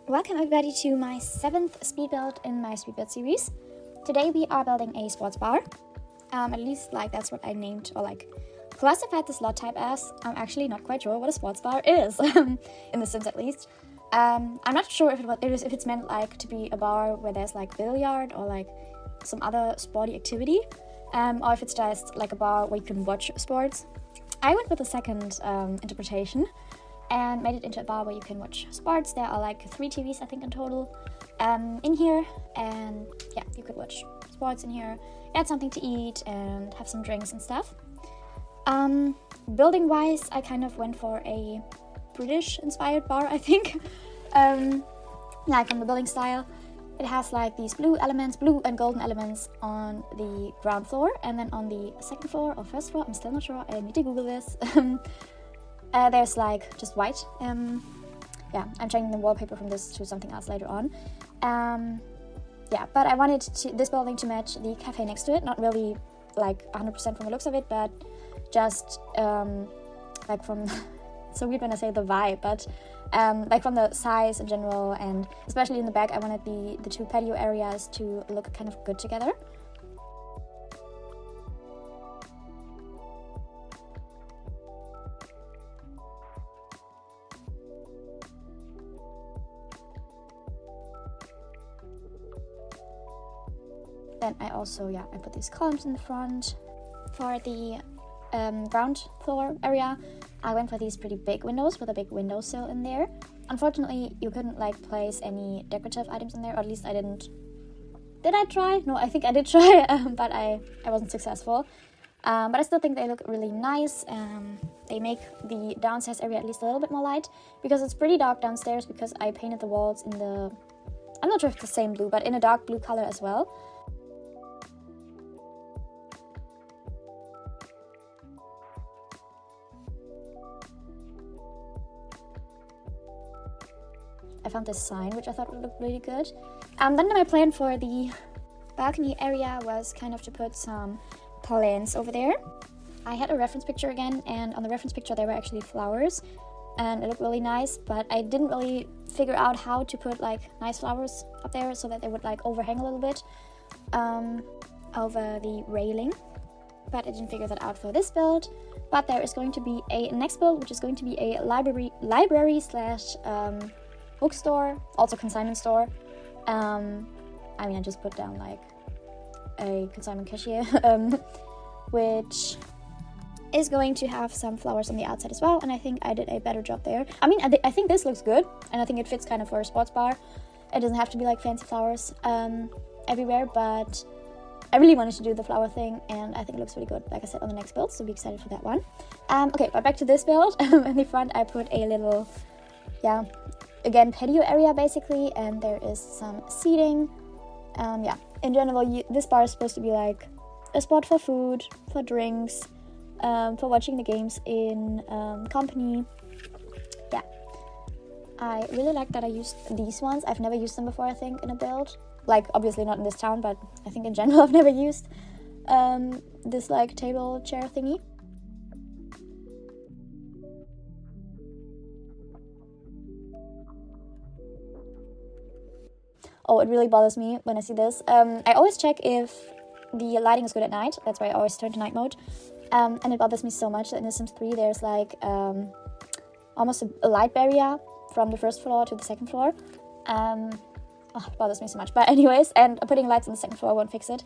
Welcome everybody to my 7th speed build in my speed build series. Today we are building a sports bar. At least that's what I named or classified the slot type as. I'm actually not quite sure what a sports bar is, in the Sims at least. I'm not sure if it's meant to be a bar where there's billiard or some other sporty activity, or if it's just a bar where you can watch sports. I went with the second interpretation and made it into a bar where you can watch sports. There are 3 TVs I think in total in here, and yeah, you could watch sports in here, get something to eat and have some drinks and stuff. Building wise, I kind of went for a British inspired bar, I think. From the building style, it has these blue and golden elements on the ground floor, and then on the second floor or first floor, I'm still not sure, I need to Google this. There's just white. I'm changing the wallpaper from this to something else later on. But I wanted this building to match the cafe next to it. Not really 100% from the looks of it, but just from it's so weird when I say the vibe, but from the size in general, and especially in the back, I wanted the 2 patio areas to look kind of good together. Then I also, I put these columns in the front. For the ground floor area, I went for these pretty big windows with a big windowsill in there. Unfortunately, you couldn't place any decorative items in there, or at least I didn't. Did I try? No, I think I did try, but I wasn't successful. But I still think they look really nice. They make the downstairs area at least a little bit more light, because it's pretty dark downstairs, because I painted the walls in the, I'm not sure if it's the same blue, but in a dark blue color as well. I found this sign, which I thought would look really good. Then my plan for the balcony area was kind of to put some plants over there. I had a reference picture again, and on the reference picture there were actually flowers, and it looked really nice, but I didn't really figure out how to put nice flowers up there so that they would overhang a little bit over the railing. But I didn't figure that out for this build. But there is going to be a next build, which is going to be a library slash bookstore, also consignment store. I just put down a consignment cashier, which is going to have some flowers on the outside as well, and I think I did a better job there. I think this looks good, and I think it fits kind of for a sports bar. It doesn't have to be fancy flowers everywhere, but I really wanted to do the flower thing, and I think it looks really good, like I said, on the next build, so be excited for that one. Okay, but back to this build. In the front I put a little, again, patio area basically, and there is some seating. In general, this bar is supposed to be a spot for food, for drinks, for watching the games in company. I really like that I used these ones. I've never used them before, I think, in a build. Obviously not in this town, but I think in general I've never used this table chair thingy. Oh, it really bothers me when I see this. I always check if the lighting is good at night. That's why I always turn to night mode. And it bothers me so much that in The Sims 3 there's almost a light barrier from the first floor to the second floor. It bothers me so much. But anyways, and putting lights on the second floor won't fix it.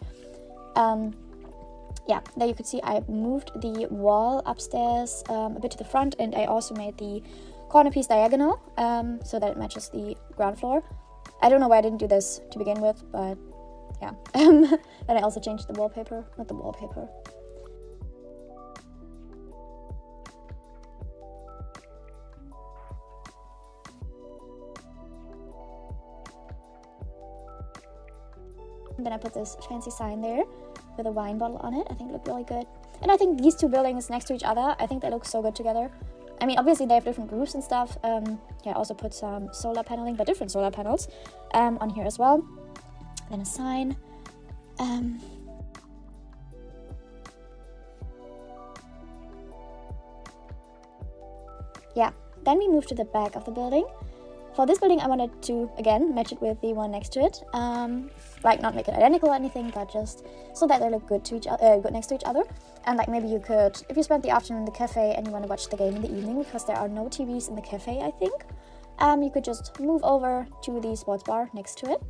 There you could see I moved the wall upstairs a bit to the front, and I also made the corner piece diagonal so that it matches the ground floor. I don't know why I didn't do this to begin with, but yeah. Then I also changed the wallpaper, not the wallpaper. And then I put this fancy sign there with a wine bottle on it. I think it looked really good. And I think these 2 buildings next to each other, I think they look so good together. Obviously they have different roofs and stuff. I also put some solar paneling, but different solar panels on here as well. Then a sign. Then we moved to the back of the building For this building, I wanted to, again, match it with the one next to it. Like, not make it identical or anything, but just so that they look good to good next to each other. And like, maybe you could, if you spend the afternoon in the cafe and you want to watch the game in the evening, because there are no TVs in the cafe, I think, you could just move over to the sports bar next to it.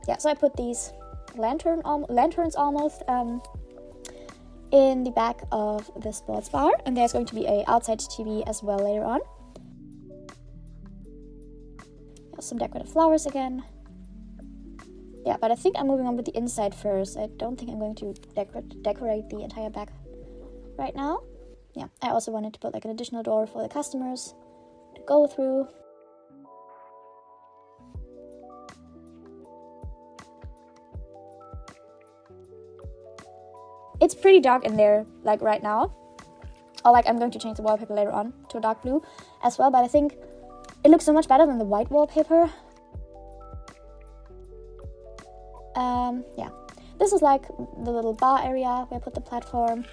Yeah, so I put these lanterns almost in the back of the sports bar, and there's going to be a outside TV as well later on. Some decorative flowers again. Yeah, but I think I'm moving on with the inside first. I don't think I'm going to decorate the entire back right now. Yeah, I also wanted to put like an additional door for the customers to go through. It's pretty dark in there, like right now. Or like, I'm going to change the wallpaper later on to a dark blue as well, but I think it looks so much better than the white wallpaper. Yeah, this is like the little bar area where I put the platform.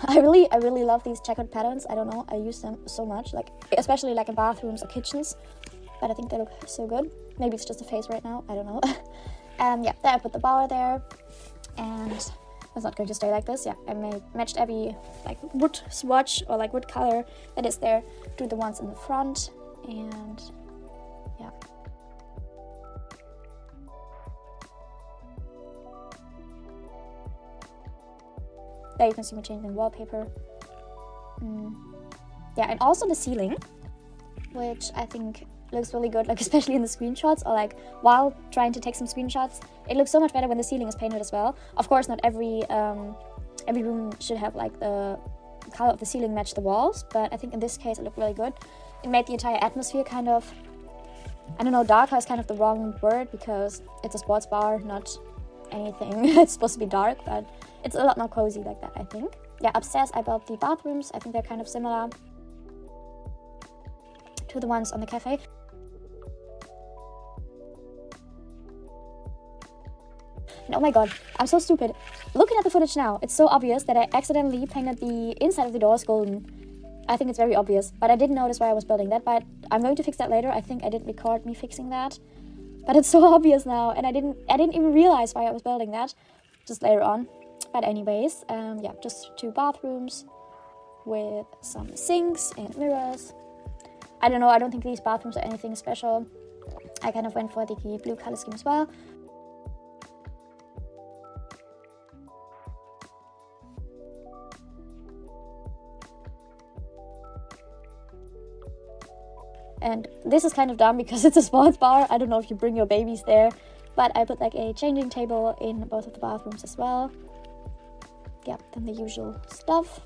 I really love these checkered patterns. I don't know, I use them so much, like especially like in bathrooms or kitchens. But I think they look so good. Maybe it's just a phase right now, I don't know. Yeah, there I put the bar there, and it's not going to stay like this. Yeah, I matched every like wood swatch or like wood color that is there to the ones in the front, and yeah. There you can see me changing wallpaper. Yeah, and also the ceiling, which I think looks really good, like especially in the screenshots, or like while trying to take some screenshots. It looks so much better when the ceiling is painted as well. Of course, not every room should have like the color of the ceiling match the walls, but I think in this case it looked really good. It made the entire atmosphere kind of, I don't know, darker is kind of the wrong word because it's a sports bar, not anything. It's supposed to be dark, but it's a lot more cozy like that, I think. Yeah, upstairs I built the bathrooms. I think they're kind of similar to the ones on the cafe. And oh my god, I'm so stupid. Looking at the footage now, it's so obvious that I accidentally painted the inside of the doors golden. I think it's very obvious, but I didn't notice why I was building that, but I'm going to fix that later. I think I didn't record me fixing that, but it's so obvious now, and I didn't even realize why I was building that, just later on. But anyways, yeah, just 2 bathrooms with some sinks and mirrors. I don't know, I don't think these bathrooms are anything special. I kind of went for the blue color scheme as well. And this is kind of dumb because it's a sports bar. I don't know if you bring your babies there, but I put like a changing table in both of the bathrooms as well. Yeah, then the usual stuff.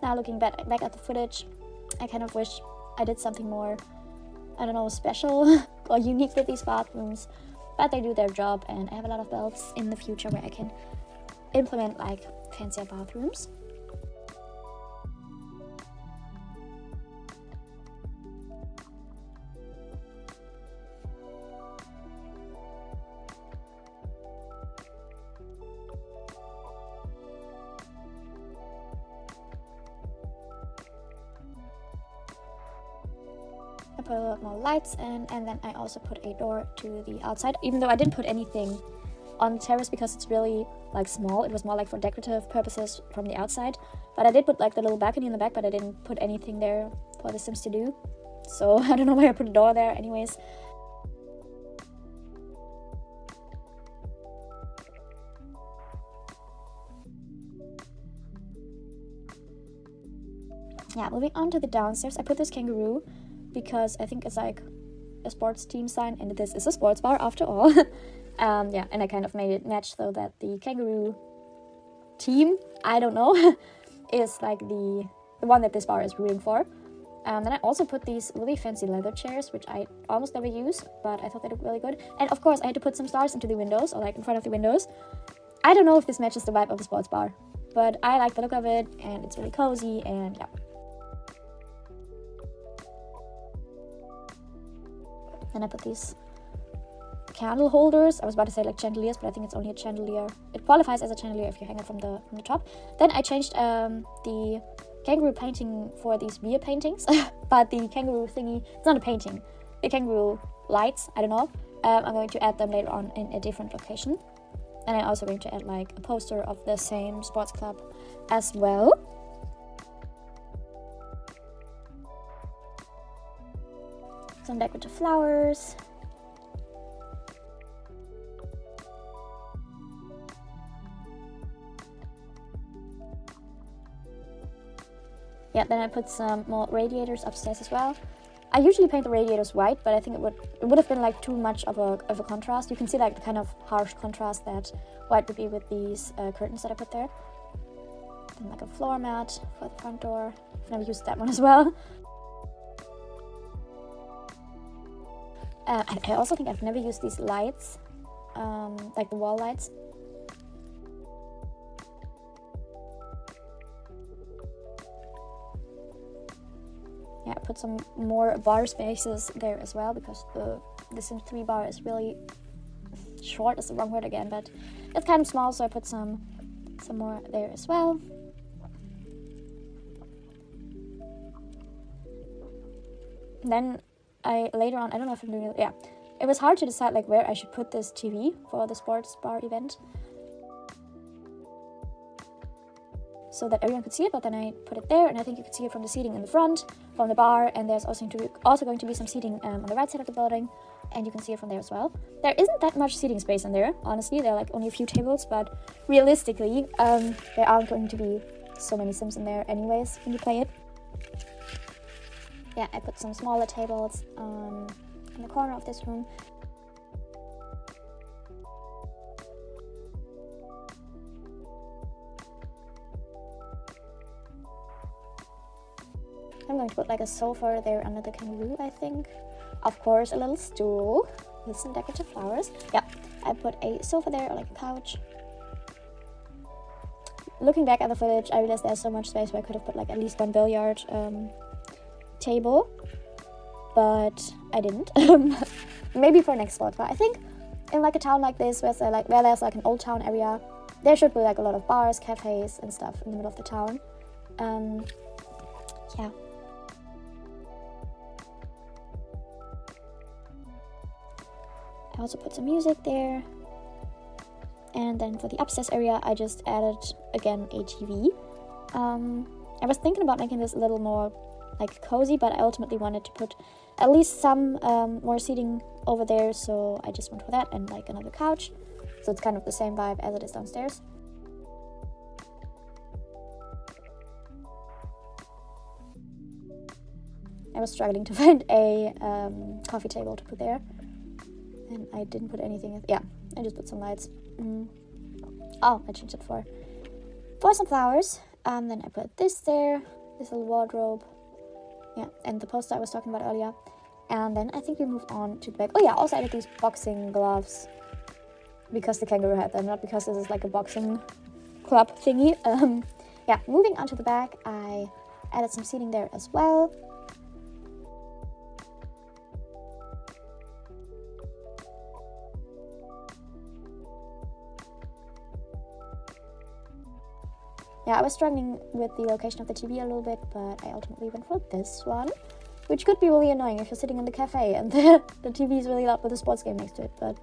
Now looking back at the footage, I kind of wish I did something more, I don't know, special or unique with these bathrooms. But they do their job, and I have a lot of builds in the future where I can implement like fancier bathrooms. I put a lot more lights in, and then I also put a door to the outside, even though I didn't put anything on the terrace because it's really like small. It was more like for decorative purposes from the outside, but I did put like the little balcony in the back, but I didn't put anything there for the Sims to do, so I don't know why I put a door there anyways. Yeah, moving on to the downstairs, I put this kangaroo because I think it's like a sports team sign, and this is a sports bar after all. Yeah, and I kind of made it match so that the kangaroo team, I don't know, is like the one that this bar is rooting for. Then I also put these really fancy leather chairs, which I almost never use, but I thought they looked really good. And of course I had to put some stars into the windows, or like in front of the windows. I don't know if this matches the vibe of the sports bar, but I like the look of it, and it's really cozy, and yeah. Then I put these candle holders. I was about to say like chandeliers, but I think it's only a chandelier. It qualifies as a chandelier if you hang it from the top. Then I changed the kangaroo painting for these beer paintings, but the kangaroo thingy, it's not a painting. The kangaroo lights, I don't know. I'm going to add them later on in a different location. And I'm also going to add like a poster of the same sports club as well. Some decorative flowers. Yeah, then I put some more radiators upstairs as well. I usually paint the radiators white, but I think it would have been like too much of a contrast. You can see like the kind of harsh contrast that white would be with these curtains that I put there. Then like a floor mat for the front door. I've never used that one as well. I also think I've never used these lights, like the wall lights. Yeah, I put some more bar spaces there as well because the Sims 3 bar is really short, is the wrong word again, but it's kind of small, so I put some more there as well. And then later on, I don't know if I'm doing it, yeah, it was hard to decide like where I should put this TV for the sports bar event so that everyone could see it, but then I put it there, and I think you could see it from the seating in the front, from the bar, and there's also going to be some seating on the right side of the building, and you can see it from there as well. There isn't that much seating space in there, honestly. There are like only a few tables, but realistically, there aren't going to be so many Sims in there anyways when you play it. Yeah, I put some smaller tables in the corner of this room. I'm going to put like a sofa there under the kangaroo, I think. Of course, a little stool with some decorative flowers. Yeah, I put a sofa there, or like a couch. Looking back at the footage, I realized there's so much space where I could have put like at least one billiard table, but I didn't. Maybe for next spot, but I think in like a town like this, where there's like an old town area, there should be like a lot of bars, cafes, and stuff in the middle of the town. Yeah. I also put some music there. And then for the upstairs area, I just added, again, a TV. I was thinking about making this a little more, like, cozy, but I ultimately wanted to put at least some more seating over there, so I just went for that, and, like, another couch. So it's kind of the same vibe as it is downstairs. I was struggling to find a coffee table to put there. And I didn't put anything. Yeah, I just put some lights. Oh, I changed it for some flowers. Then I put this there, this little wardrobe. Yeah, and the poster I was talking about earlier. And then I think we moved on to the back. Oh yeah, also added these boxing gloves because the kangaroo had them, not because this is like a boxing club thingy. Yeah, moving on to the back, I added some seating there as well. Yeah, I was struggling with the location of the TV a little bit, but I ultimately went for this one, which could be really annoying if you're sitting in the cafe and the TV is really loud with a sports game next to it, but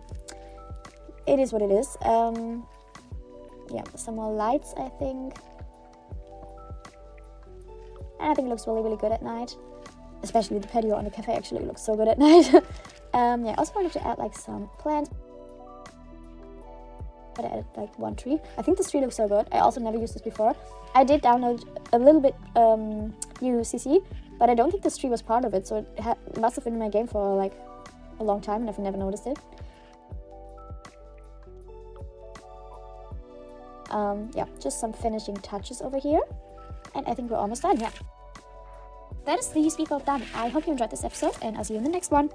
it is what it is. Yeah, some more lights, I think. And I think it looks really, really good at night. Especially the patio on the cafe actually looks so good at night. Yeah, I also wanted to add like some plants. But I added like one tree. I think this tree looks so good. I also never used this before. I did download a little bit new CC, but I don't think this tree was part of it, so it must have been in my game for like a long time and I've never noticed it. Yeah, just some finishing touches over here, and I think we're almost done. Yeah, that is the speedbuild done. I hope you enjoyed this episode, and I'll see you in the next one.